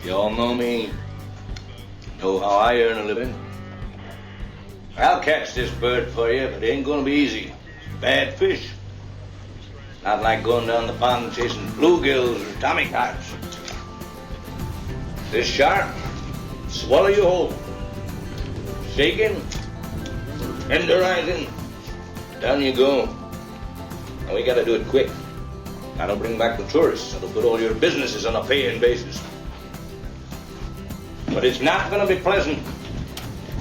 You all know me. Know how I earn a living. I'll catch this bird for you, but it ain't gonna be easy. Bad fish. Not like going down the pond chasing bluegills or tommycocks. This shark, swallow you whole. Shaking, tenderizing, down you go. And we gotta do it quick. That'll bring back the tourists. That'll put all your businesses on a paying basis. But it's not gonna be pleasant.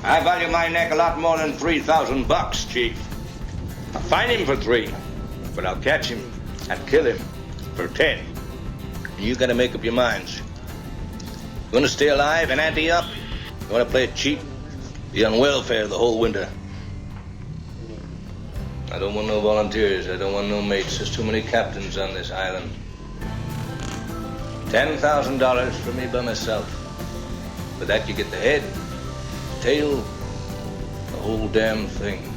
I value my neck a lot more than $3,000, Chief. I'll find him for 3, but I'll catch him and kill him for 10. You gotta make up your minds. You wanna stay alive and ante up? You wanna play it cheap? Be on welfare the whole winter. I don't want no volunteers. I don't want no mates. There's too many captains on this island. $10,000 for me by myself. With that you get the head, the tail, the whole damn thing.